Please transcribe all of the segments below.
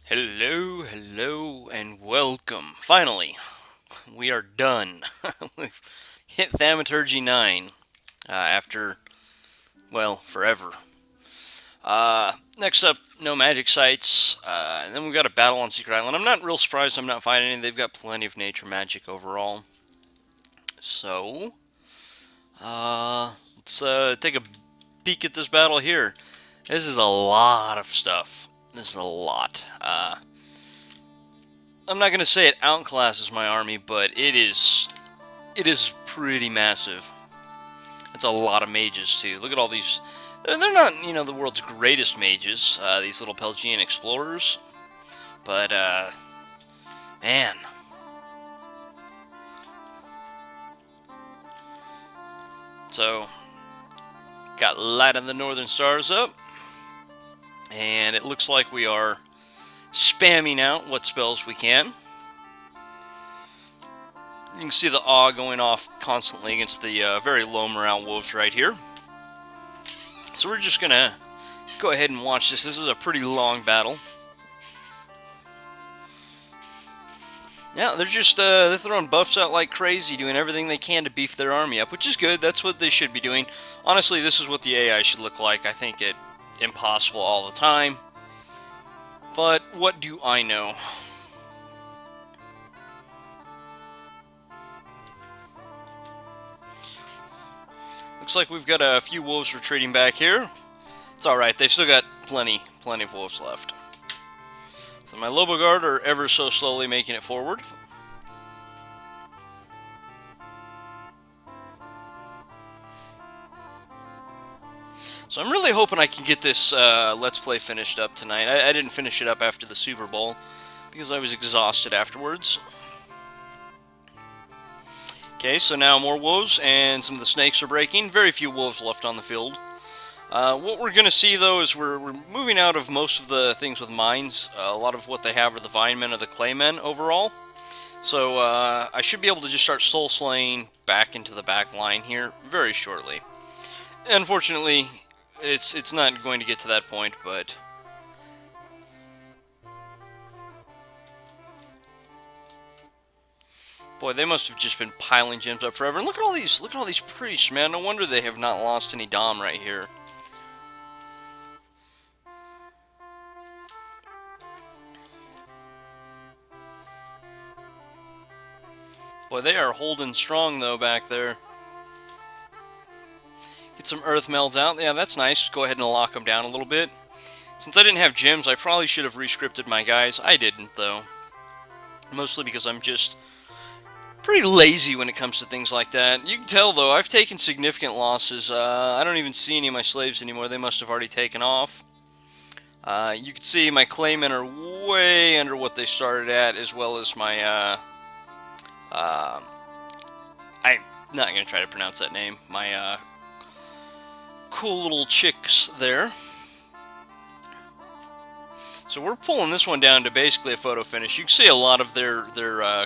Hello, hello, and welcome. Finally, we are done. We've hit Thaumaturgy 9 after, well, forever. Next up, no magic sites, and then we've got a battle on Secret Island. I'm not real surprised I'm not finding any. They've got plenty of nature magic overall. So, let's take a peek at this battle here. This is a lot of stuff. This is a lot. I'm not going to say it outclasses my army, but it is pretty massive. It's a lot of mages too. Look at all these. They're not, the world's greatest mages. These little Pelgian explorers, but man. So got Light of the Northern Stars up, and it looks like we are spamming out what spells we can. You can see the awe going off constantly against the very low morale wolves right here. So we're just going to go ahead and watch this. This is a pretty long battle. Yeah, they're throwing buffs out like crazy, doing everything they can to beef their army up, which is good. That's what they should be doing. Honestly, this is what the AI should look like. I think it impossible all the time. But what do I know? Looks like we've got a few wolves retreating back here. It's alright, they've still got plenty of wolves left. So my Lobo Guard are ever so slowly making it forward. So I'm really hoping I can get this Let's Play finished up tonight. I didn't finish it up after the Super Bowl because I was exhausted afterwards. Okay, so now more wolves, and some of the snakes are breaking. Very few wolves left on the field. What we're going to see, though, is we're moving out of most of the things with mines. A lot of what they have are the Vinemen or the Claymen overall. So I should be able to just start soul slaying back into the back line here very shortly. Unfortunately, it's not going to get to that point, but boy, they must have just been piling gems up forever. And look at all these priests, man. No wonder they have not lost any Dom right here. Boy, they are holding strong though back there. Get some earth melds out. Yeah, that's nice. Go ahead and lock them down a little bit. Since I didn't have gems, I probably should have rescripted my guys. I didn't though. Mostly because I'm just pretty lazy when it comes to things like that. You can tell, though, I've taken significant losses. I don't even see any of my slaves anymore. They must have already taken off. You can see my claymen are way under what they started at, as well as my, I'm not going to try to pronounce that name. My, cool little chicks there. So we're pulling this one down to basically a photo finish. You can see a lot of their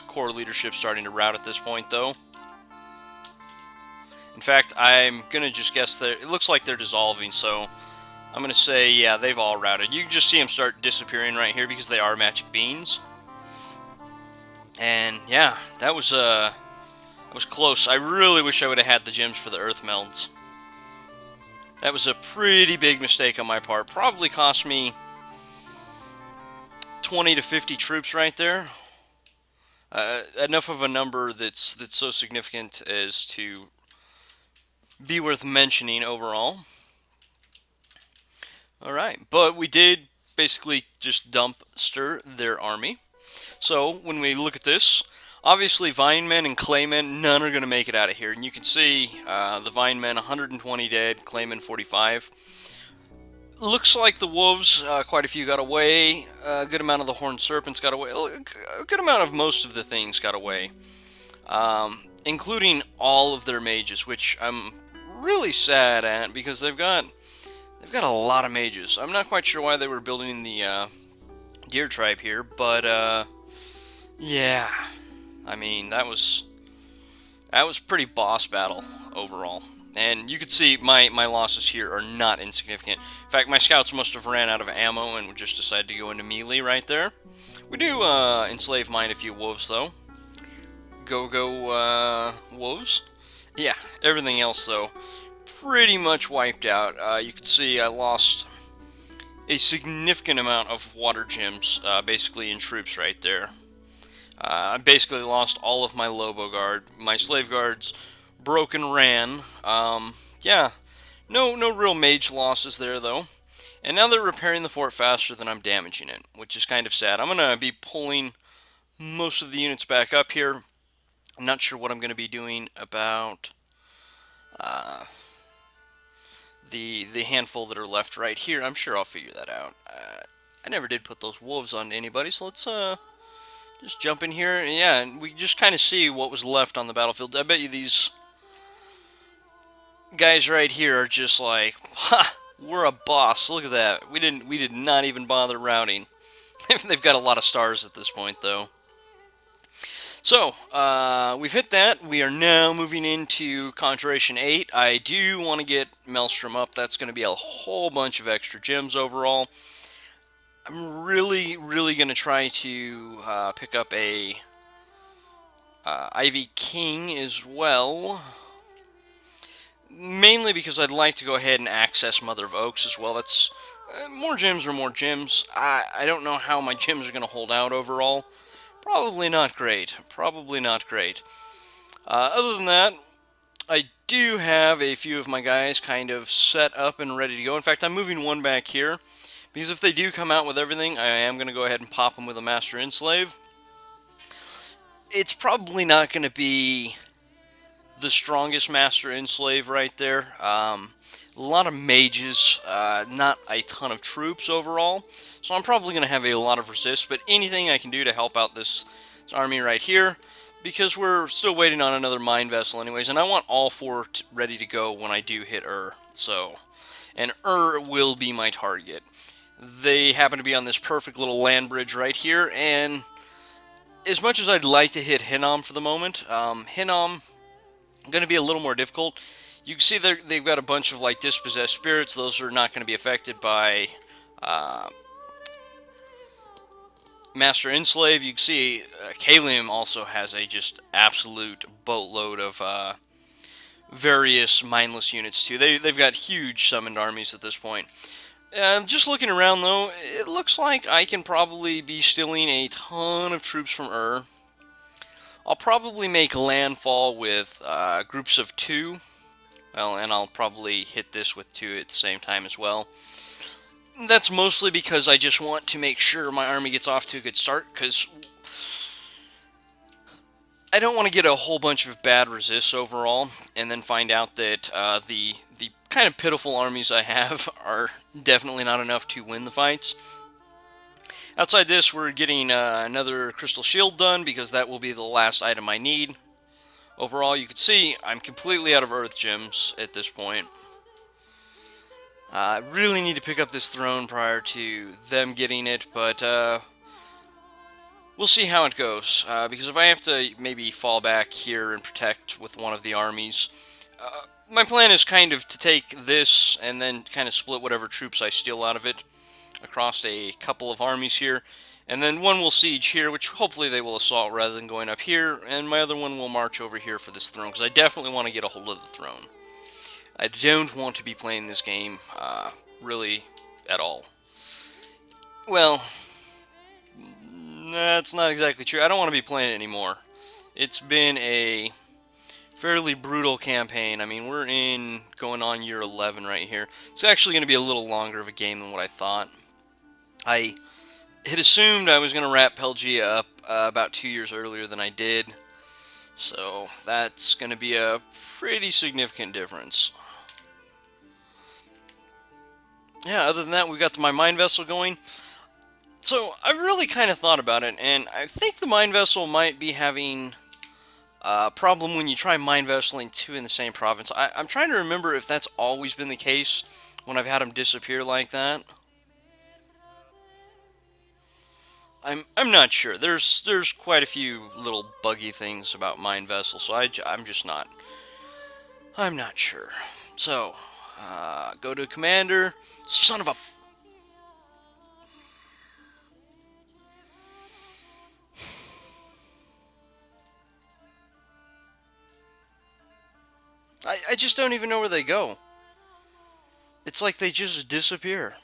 core leadership starting to rout at this point, though. In fact, I'm going to just guess that it looks like they're dissolving, so I'm going to say, yeah, they've all routed. You can just see them start disappearing right here because they are magic beans. And, yeah, that was close. I really wish I would have had the gems for the earth melds. That was a pretty big mistake on my part. Probably cost me 20 to 50 troops right there. Enough of a number that's so significant as to be worth mentioning overall. Alright, but we did basically just dumpster their army. So when we look at this, obviously Vinemen and Claymen, none are going to make it out of here. And you can see the Vinemen 120 dead, Claymen 45. Looks like the wolves, quite a few got away. A good amount of the horned serpents got away. A good amount of most of the things got away, including all of their mages, which I'm really sad at because they've got a lot of mages. I'm not quite sure why they were building the deer tribe here, but yeah, I mean that was pretty boss battle overall. And you can see my losses here are not insignificant. In fact, my scouts must have ran out of ammo and would just decide to go into melee right there. We do enslave mine a few wolves, though. Go, wolves. Yeah, everything else, though, pretty much wiped out. You can see I lost a significant amount of water gems, basically in troops right there. I basically lost all of my Lobo Guard. My Slave Guards broke and ran. Yeah, no real mage losses there, though. And now they're repairing the fort faster than I'm damaging it, which is kind of sad. I'm going to be pulling most of the units back up here. I'm not sure what I'm going to be doing about uh, the handful that are left right here. I'm sure I'll figure that out. I never did put those wolves on anybody, so let's just jump in here. And yeah, and we just kind of see what was left on the battlefield. I bet you these guys right here are just like, ha, we're a boss. Look at that. We did not even bother routing. They've got a lot of stars at this point, though. So, we've hit that. We are now moving into Conjuration 8. I do want to get Maelstrom up. That's going to be a whole bunch of extra gems overall. I'm really going to try to pick up a Ivy King as well. Mainly because I'd like to go ahead and access Mother of Oaks as well. That's more gems are more gems. I don't know how my gems are going to hold out overall. Probably not great. Probably not great. Other than that, I do have a few of my guys kind of set up and ready to go. In fact, I'm moving one back here, because if they do come out with everything, I am going to go ahead and pop them with a Master Enslave. It's probably not going to be the strongest Master Enslave right there. A lot of mages, not a ton of troops overall. So I'm probably going to have a lot of resist, but anything I can do to help out this army right here, because we're still waiting on another mine vessel anyways, and I want all four ready to go when I do hit So, and will be my target. They happen to be on this perfect little land bridge right here, and as much as I'd like to hit Hinnom for the moment, Hinnom going to be a little more difficult. You can see they've got a bunch of like dispossessed spirits. Those are not going to be affected by Master Enslave. You can see Kalium also has a just absolute boatload of various mindless units too. They've got huge summoned armies at this point. Just looking around though, it looks like I can probably be stealing a ton of troops from I'll probably make landfall with groups of 2. Well, and I'll probably hit this with 2 at the same time as well. That's mostly because I just want to make sure my army gets off to a good start, because I don't want to get a whole bunch of bad resists overall, and then find out that the kind of pitiful armies I have are definitely not enough to win the fights. Outside this, we're getting another Crystal Shield done, because that will be the last item I need. Overall, you can see I'm completely out of Earth Gems at this point. I really need to pick up this throne prior to them getting it, but we'll see how it goes. Because if I have to maybe fall back here and protect with one of the armies, my plan is kind of to take this and then kind of split whatever troops I steal out of it across a couple of armies here. And then one will siege here, which hopefully they will assault rather than going up here. And my other one will march over here for this throne, because I definitely want to get a hold of the throne. I don't want to be playing this game, really, at all. Well, that's not exactly true. I don't want to be playing it anymore. It's been a fairly brutal campaign. I mean, we're going on year 11 right here. It's actually going to be a little longer of a game than what I thought. I had assumed I was going to wrap Pelgia up about 2 years earlier than I did. So that's going to be a pretty significant difference. Yeah, other than that, we got my mine vessel going. So I really kind of thought about it, and I think the mine vessel might be having a problem when you try mine vesseling 2 in the same province. I'm trying to remember if that's always been the case when I've had them disappear like that. I'm not sure. There's quite a few little buggy things about mine vessels, so I'm just not I'm not sure. So, go to Commander. Son of a... I just don't even know where they go. It's like they just disappear.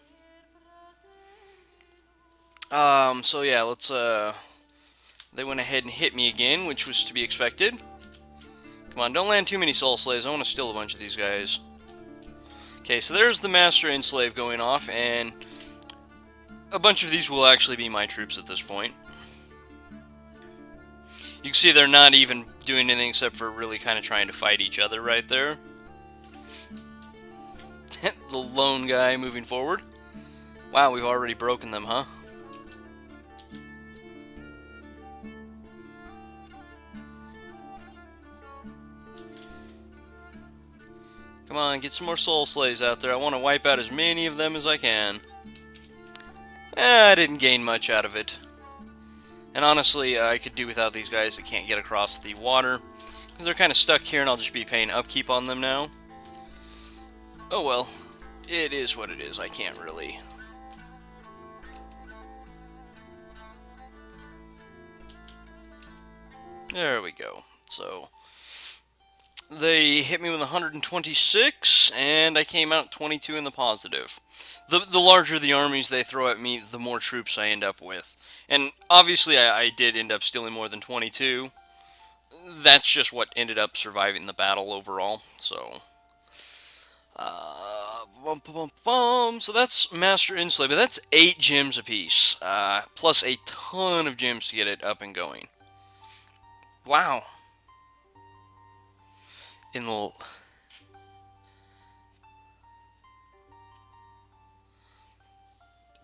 So yeah, let's, they went ahead and hit me again, which was to be expected. Come on, don't land too many Soul Slays. I want to steal a bunch of these guys. Okay, so there's the Master Enslave going off, and a bunch of these will actually be my troops at this point. You can see they're not even doing anything except for really kind of trying to fight each other right there. The lone guy moving forward. Wow, we've already broken them, huh? Come on, get some more Soul Slays out there. I want to wipe out as many of them as I can. I didn't gain much out of it. And honestly, I could do without these guys that can't get across the water. Because they're kind of stuck here and I'll just be paying upkeep on them now. Oh well. It is what it is. I can't really... There we go. So... They hit me with 126, and I came out 22 in the positive. The larger the armies they throw at me, the more troops I end up with. And obviously I did end up stealing more than 22. That's just what ended up surviving the battle overall, so... So that's Master Enslave, but that's 8 gems apiece, plus a ton of gems to get it up and going. Wow. In the...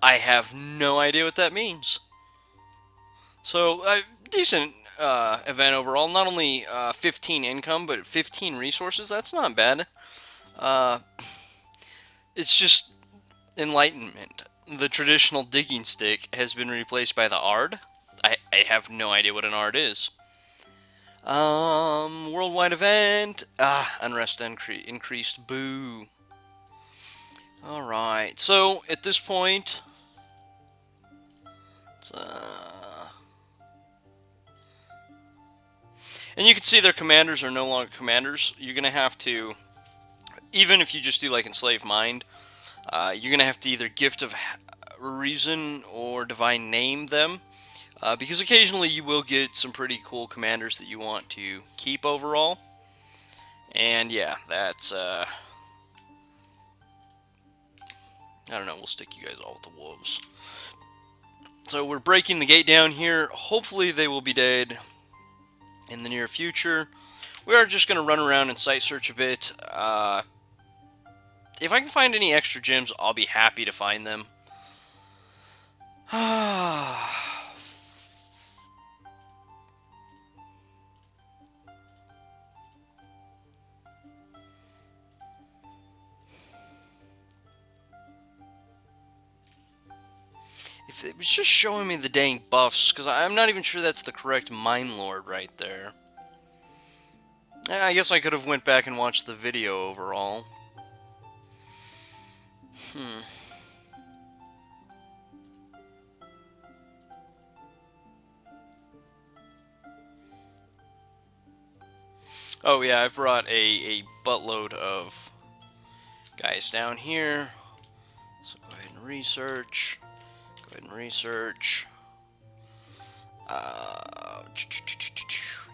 I have no idea what that means. So, decent event overall. Not only 15 income, but 15 resources. That's not bad. It's just enlightenment. The traditional digging stick has been replaced by the Ard. I have no idea what an Ard is. Worldwide event. Unrest increased. Boo. Alright, so at this point, it's, and you can see their commanders are no longer commanders. You're going to have to, even if you just do like Enslave Mind, you're going to have to either Gift of Reason or Divine Name them. Because occasionally you will get some pretty cool commanders that you want to keep overall. And yeah, that's, I don't know, we'll stick you guys all with the wolves. So we're breaking the gate down here. Hopefully they will be dead in the near future. We are just going to run around and site search a bit. If I can find any extra gems, I'll be happy to find them. If it was just showing me the dang buffs, because I'm not even sure that's the correct Mine Lord right there. I guess I could have went back and watched the video overall. And oh yeah, I've brought a buttload of guys down here. So go ahead and research. Go ahead and research.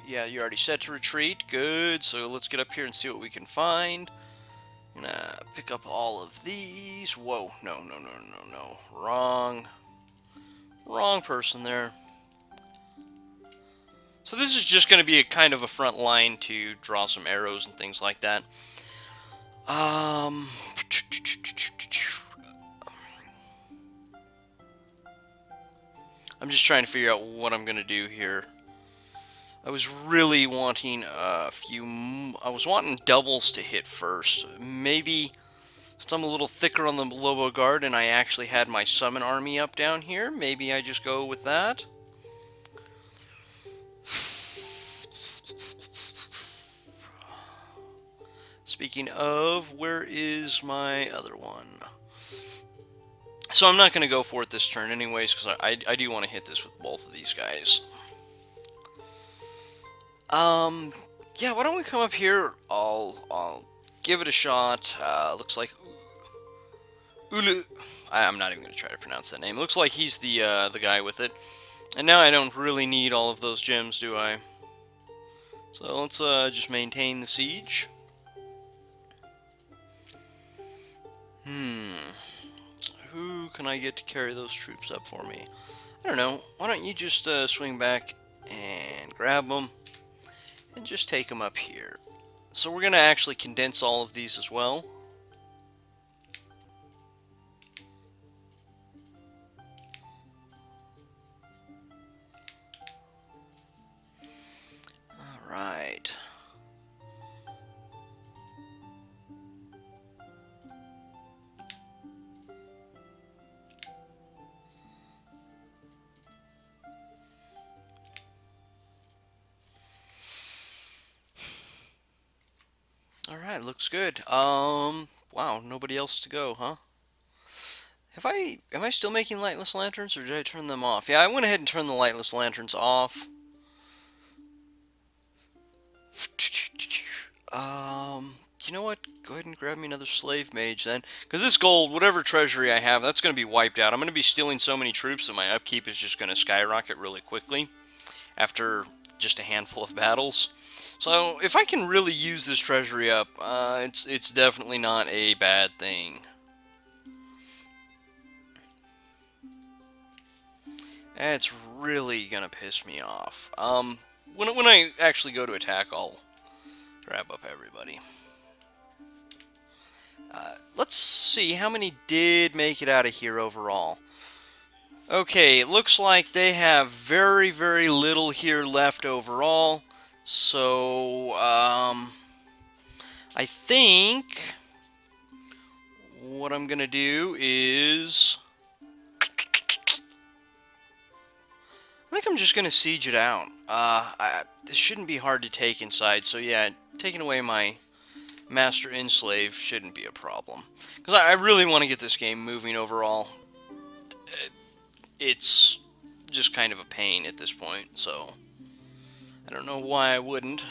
Yeah, you're already set to retreat. Good. So let's get up here and see what we can find. I'm gonna pick up all of these. Whoa. No. Wrong person there. So this is just going to be a kind of a front line to draw some arrows and things like that. I'm just trying to figure out what I'm going to do here. I was really wanting a few... I was wanting doubles to hit first. Maybe since I'm a little thicker on the Lobo Guard and I actually had my summon army up down here, maybe I just go with that. speaking of, where is my other one? So I'm not going to go for it this turn anyways, because I do want to hit this with both of these guys. Yeah, why don't we come up here? I'll give it a shot. Looks like Ulu. I'm not even going to try to pronounce that name. Looks like he's the guy with it. And now I don't really need all of those gems, do I? So let's just maintain the siege. Who can I get to carry those troops up for me? I don't know. Why don't you just swing back and grab them and just take them up here. So we're going to actually condense all of these as well. All right. Alright, looks good. Wow, nobody else to go, huh? Am I still making lightless lanterns, or did I turn them off? Yeah, I went ahead and turned the lightless lanterns off. You know what? Go ahead and grab me another slave mage then. Because this gold, whatever treasury I have, that's going to be wiped out. I'm going to be stealing so many troops that my upkeep is just going to skyrocket really quickly after just a handful of battles. So if I can really use this treasury up, it's definitely not a bad thing. It's really gonna piss me off. When I actually go to attack, I'll grab up everybody. Let's see how many did make it out of here overall. Okay, it looks like they have very, very little here left overall. So, I think what I'm gonna do is I think I'm just gonna siege it out. This shouldn't be hard to take inside, so yeah, taking away my Master Enslave shouldn't be a problem. Because I really want to get this game moving overall. It's just kind of a pain at this point, so I don't know why I wouldn't.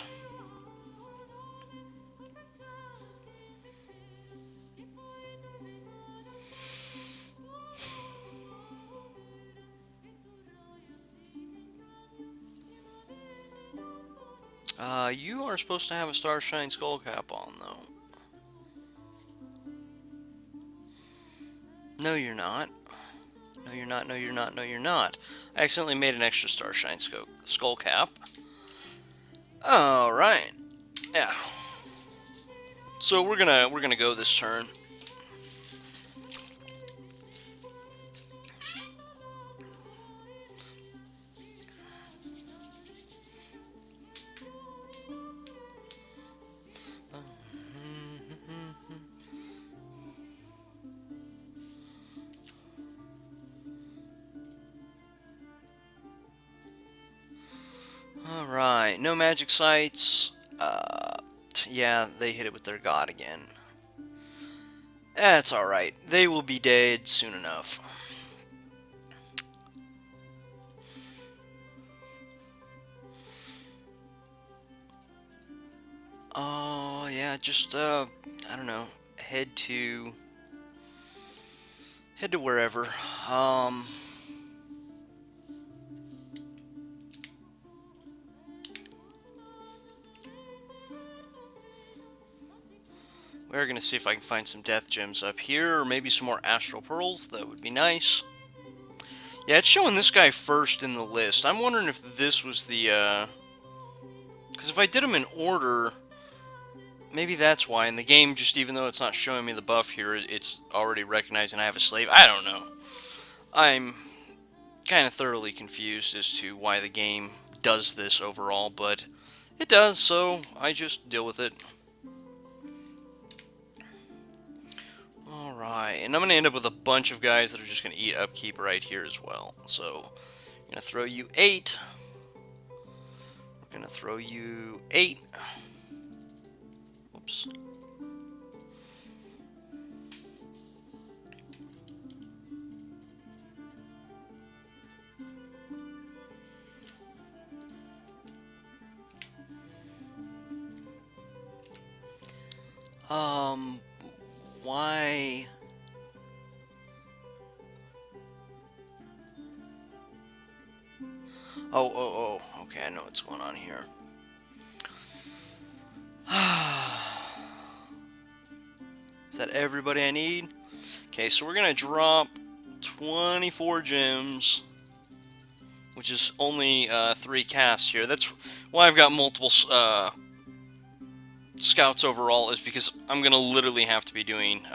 You are supposed to have a Starshine Skullcap on, though. No, you're not. No, you're not. No, you're not. No, you're not. I accidentally made an extra Starshine Skullcap. All right. Yeah. So we're gonna go this turn. Alright, no magic sites. Yeah, they hit it with their god again. That's alright. They will be dead soon enough. Oh, yeah, just, I don't know, head to wherever. We're going to see if I can find some death gems up here, or maybe some more astral pearls. That would be nice. Yeah, it's showing this guy first in the list. I'm wondering if this was the, because if I did them in order, maybe that's why. And the game, just even though it's not showing me the buff here, it's already recognizing I have a slave. I don't know. I'm kind of thoroughly confused as to why the game does this overall, but it does, so I just deal with it. Alright, and I'm going to end up with a bunch of guys that are just going to eat upkeep right here as well. So, I'm going to throw you 8. We're going to throw you 8. Oops. Um, why? Oh, okay, I know what's going on here. Is that everybody I need? Okay, so we're gonna drop 24 gems, which is only 3 casts here. That's why I've got multiple scouts overall, is because I'm gonna literally have to be doing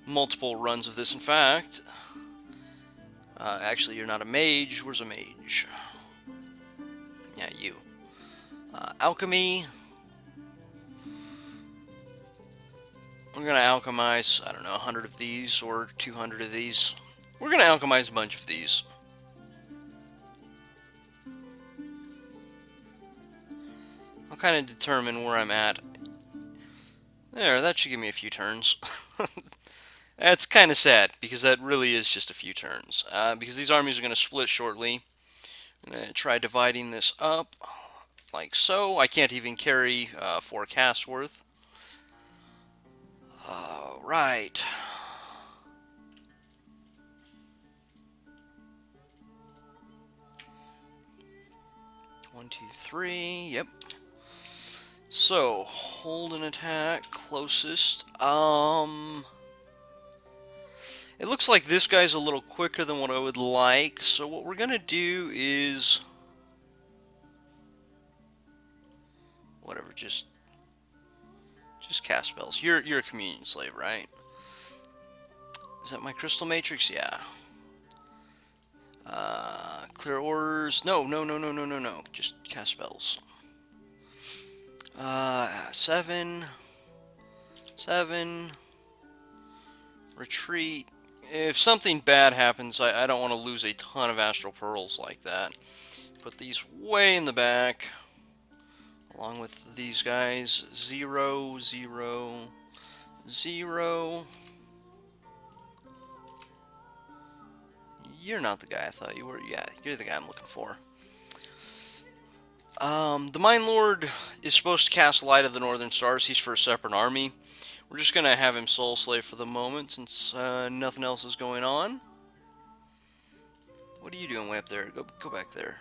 multiple runs of this. In fact, actually, you're not a mage. Where's a mage? Yeah, you. Alchemy. We're gonna alchemize, I don't know, 100 of these or 200 of these. We're gonna alchemize a bunch of these. I'll kind of determine where I'm at. There, that should give me a few turns. That's kind of sad, because that really is just a few turns. Because these armies are going to split shortly. I'm going to try dividing this up, like so. I can't even carry 4 casts worth. Right. One, two, three. Yep. So, hold an attack closest. It looks like this guy's a little quicker than what I would like. So what we're gonna do is whatever, just cast spells. You're a communion slave, right? Is that my crystal matrix? Yeah. Clear orders. No. Just cast spells. 7. Retreat. If something bad happens, I don't want to lose a ton of astral pearls like that. Put these way in the back, along with these guys. 0, 0, 0. You're not the guy I thought you were. Yeah, you're the guy I'm looking for. The Mind Lord is supposed to cast Light of the Northern Stars. He's for a separate army. We're just going to have him Soul Slave for the moment, since nothing else is going on. What are you doing way up there? Go back there.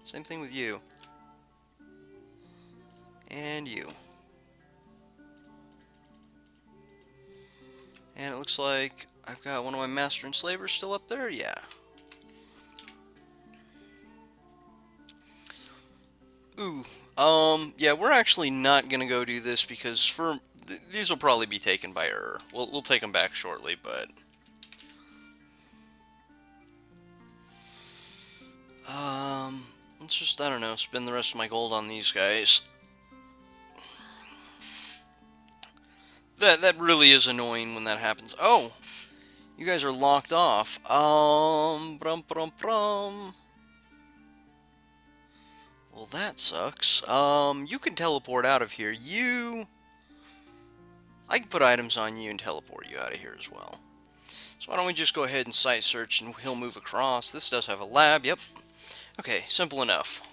Same thing with you. And you. And it looks like I've got one of my Master Enslavers still up there? Yeah. Ooh. Yeah, we're actually not gonna go do this because these will probably be taken by error. We'll take them back shortly, but let's just, I don't know, spend the rest of my gold on these guys. That really is annoying when that happens. Oh, you guys are locked off. Brum. Well, that sucks. You can teleport out of here. I can put items on you and teleport you out of here as well. So why don't we just go ahead and site search and he'll move across. This does have a lab, yep. Okay, simple enough.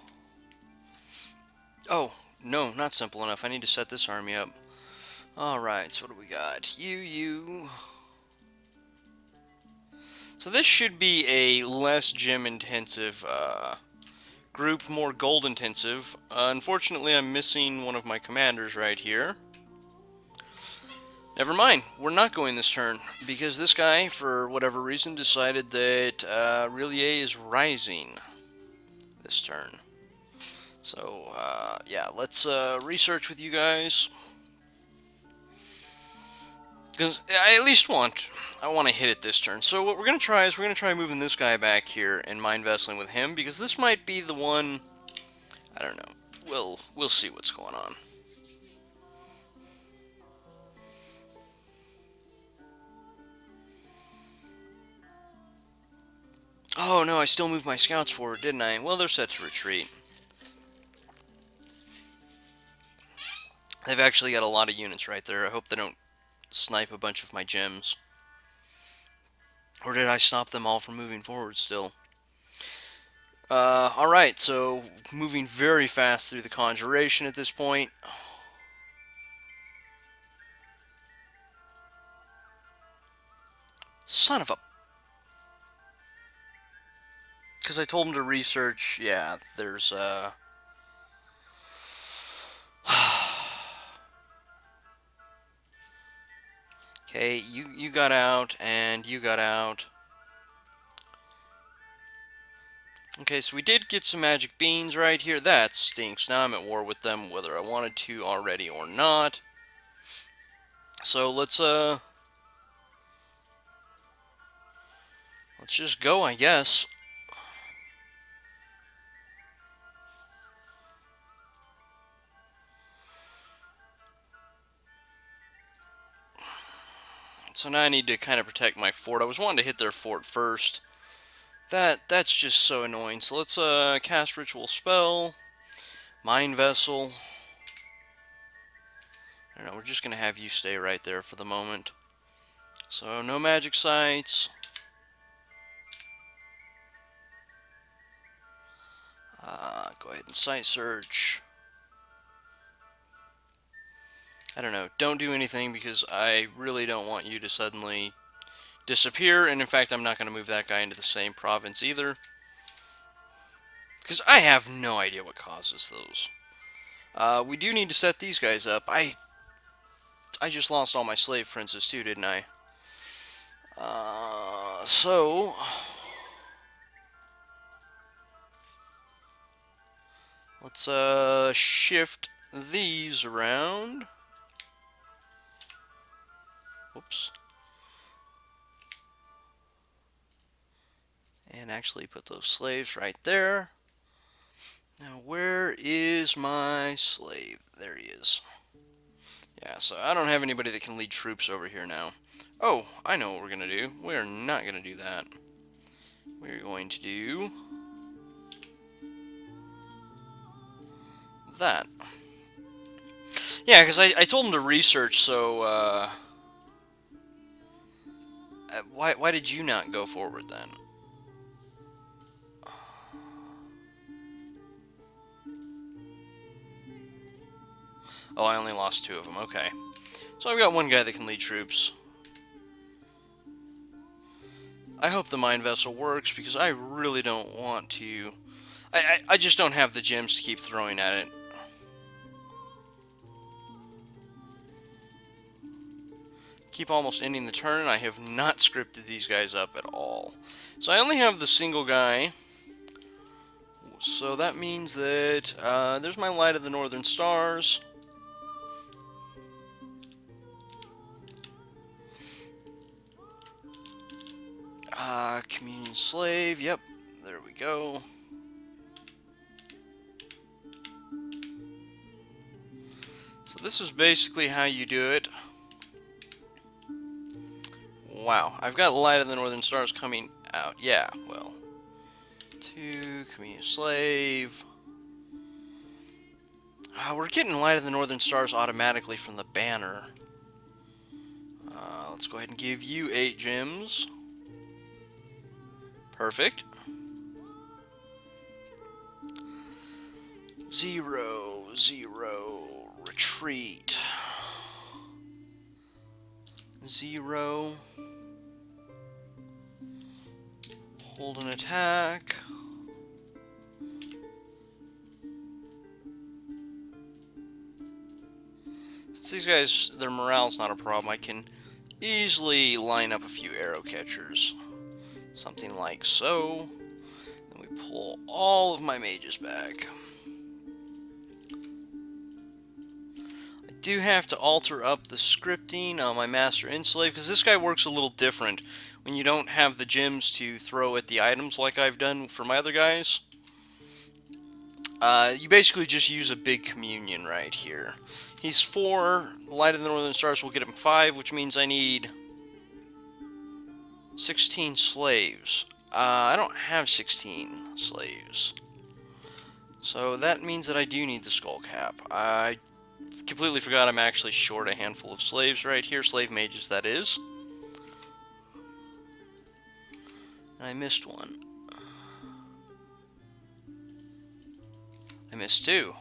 Oh, no, not simple enough. I need to set this army up. Alright, so what do we got? You. So this should be a less gem-intensive group, more gold-intensive. Unfortunately, I'm missing one of my commanders right here. Never mind, we're not going this turn, because this guy, for whatever reason, decided that Rillier is rising this turn. So, yeah, let's research with you guys. Because I at least I want to hit it this turn. So what we're going to try is we're going to try moving this guy back here and mind vesseling with him, because this might be the one, I don't know, we'll see what's going on. Oh no, I still moved my scouts forward, didn't I? Well, they're set to retreat. They've actually got a lot of units right there. I hope they don't snipe a bunch of my gems. Or did I stop them all from moving forward still? Alright, so moving very fast through the conjuration at this point. Son of a... Because I told him to research, yeah, there's, Okay, you got out, and you got out. Okay, so we did get some magic beans right here. That stinks. Now I'm at war with them, whether I wanted to already or not. So let's just go, I guess. So now I need to kind of protect my fort. I was wanting to hit their fort first. That's just so annoying. So let's cast Ritual Spell. Mind Vessel. I don't know, we're just going to have you stay right there for the moment. So no magic sites. Go ahead and site search. I don't know, don't do anything because I really don't want you to suddenly disappear, and in fact I'm not going to move that guy into the same province either. Because I have no idea what causes those. We do need to set these guys up. I just lost all my slave princes too, didn't I? So... Let's shift these around. Whoops. And actually put those slaves right there. Now, where is my slave? There he is. Yeah, so I don't have anybody that can lead troops over here now. Oh, I know what we're going to do. We're not going to do that. We're going to do... that. Yeah, because I told him to research, so, why did you not go forward then? Oh, I only lost 2 of them. Okay. So I've got one guy that can lead troops. I hope the Mind Vessel works, because I really don't want to... I just don't have the gems to keep throwing at it. Keep almost ending the turn. I have not scripted these guys up at all. So I only have the single guy. So that means that there's my Light of the Northern Stars. Communion Slave. Yep, there we go. So this is basically how you do it. Wow, I've got Light of the Northern Stars coming out. Yeah, well. 2, Communion Slave. We're getting Light of the Northern Stars automatically from the banner. Let's go ahead and give you 8 gems. Perfect. 0, 0, retreat. 0. Hold an attack. Since these guys, their morale's not a problem, I can easily line up a few arrow catchers. Something like so. Then we pull all of my mages back. I do have to alter up the scripting on my Master Enslave, because this guy works a little different when you don't have the gems to throw at the items like I've done for my other guys. You basically just use a big communion right here. He's 4, Light of the Northern Stars will get him 5, which means I need 16 slaves. I don't have 16 slaves. So that means that I do need the skull cap. I completely forgot I'm actually short a handful of slaves right here. Slave mages, that is. And I missed one. I missed 2.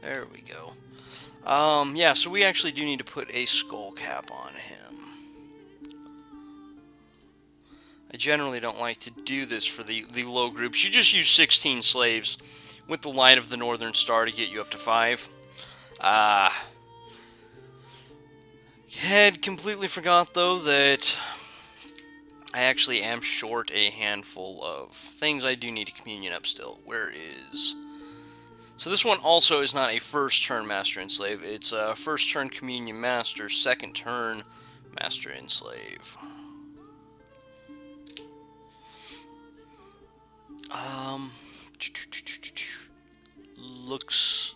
There we go. Yeah, so we actually do need to put a skull cap on him. I generally don't like to do this for the low groups. You just use 16 slaves with the Light of the Northern Star to get you up to 5. Had completely forgot, though, that I actually am short a handful of things I do need to communion up still. Where is... So this one also is not a first turn Master Enslave. It's a first turn Communion Master, second turn Master Enslave. Looks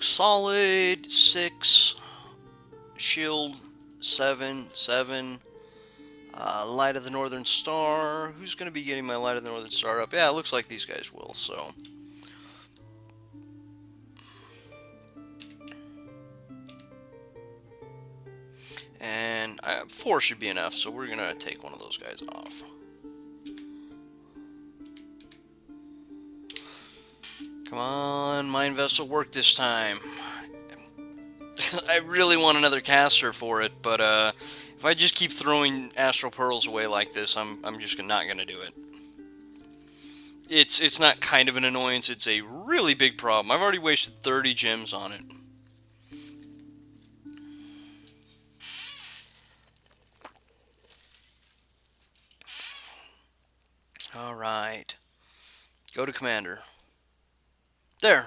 solid. 6 shield, 7. Light of the Northern Star. Who's going to be getting my Light of the Northern Star up? Yeah, it looks like these guys will, so. And 4 should be enough, so we're going to take one of those guys off. Come on, Mind Vessel, work this time. I really want another caster for it, but if I just keep throwing Astral Pearls away like this, I'm just not going to do it. It's not kind of an annoyance, it's a really big problem. I've already wasted 30 gems on it. Alright. Go to Commander. There.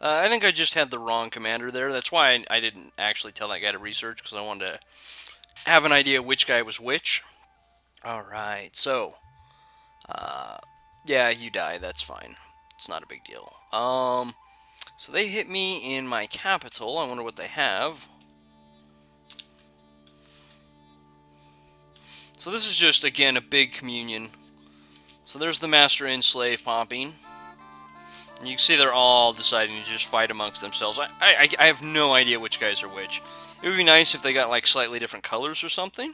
I think I just had the wrong commander there. That's why I didn't actually tell that guy to research, because I wanted to have an idea which guy was which. Alright, so... yeah, you die. That's fine. It's not a big deal. So they hit me in my capital. I wonder what they have. So this is just, again, a big communion. So there's the Master Enslave popping. You can see they're all deciding to just fight amongst themselves. I have no idea which guys are which. It would be nice if they got, like, slightly different colors or something.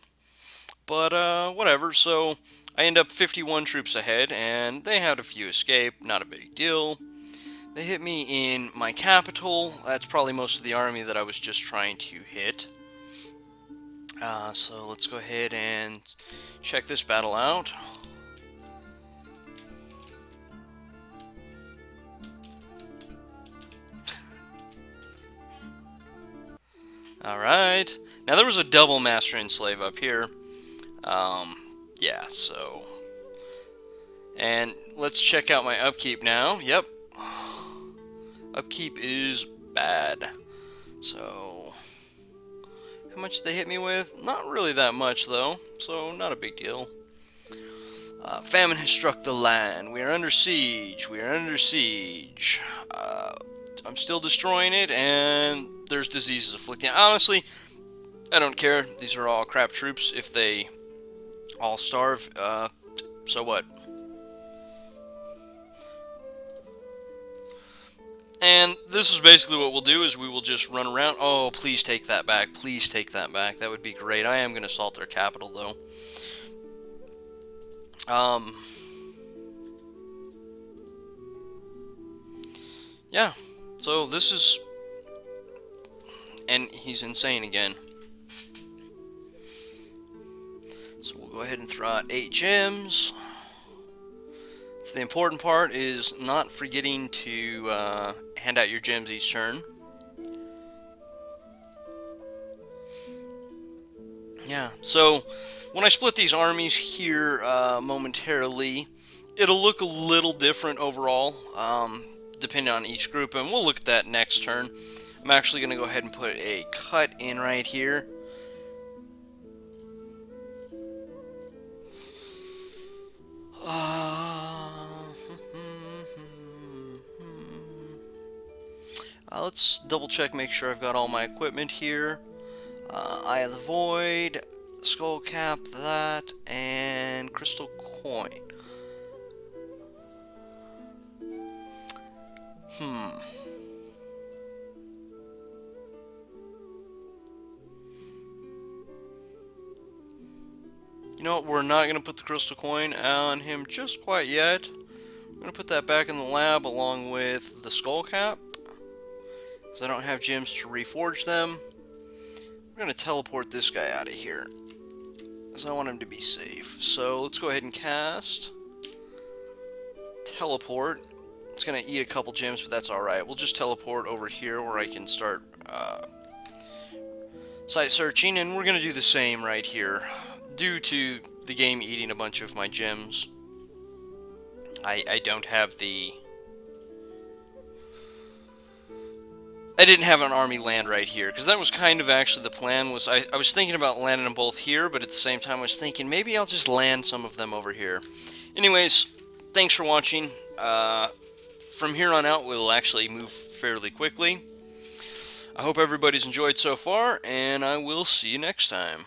But, whatever. So, I end up 51 troops ahead, and they had a few escape. Not a big deal. They hit me in my capital. That's probably most of the army that I was just trying to hit. So, let's go ahead and check this battle out. Alright. Now, there was a double Master Enslave up here. Yeah, so... And let's check out my upkeep now. Yep. Upkeep is bad. So... How much did they hit me with? Not really that much, though. So, not a big deal. Famine has struck the land. We are under siege. We are under siege. I'm still destroying it, and there's diseases afflicting. Honestly, I don't care. These are all crap troops. If they all starve, so what? And this is basically what we'll do, is we will just run around. Oh, please take that back. Please take that back. That would be great. I am going to assault their capital, though. Yeah. So this is... And he's insane again. So we'll go ahead and throw out 8 gems. So the important part is not forgetting to hand out your gems each turn. Yeah, so when I split these armies here momentarily, it'll look a little different overall, depending on each group, and we'll look at that next turn. I'm actually going to go ahead and put a cut in right here. Let's double check, make sure I've got all my equipment here. Eye of the Void, Skull Cap, that, and Crystal Coin. You know what, we're not going to put the Crystal Coin on him just quite yet. I'm going to put that back in the lab along with the skull cap, because I don't have gems to reforge them. I'm going to teleport this guy out of here, because I want him to be safe. So let's go ahead and cast. Teleport. It's going to eat a couple gems, but that's alright. We'll just teleport over here where I can start site searching, and we're going to do the same right here. Due to the game eating a bunch of my gems, I don't have the... I didn't have an army land right here, because that was kind of actually the plan. Was I was thinking about landing them both here, but at the same time I was thinking maybe I'll just land some of them over here. Anyways, thanks for watching. From here on out, we'll actually move fairly quickly. I hope everybody's enjoyed so far, and I will see you next time.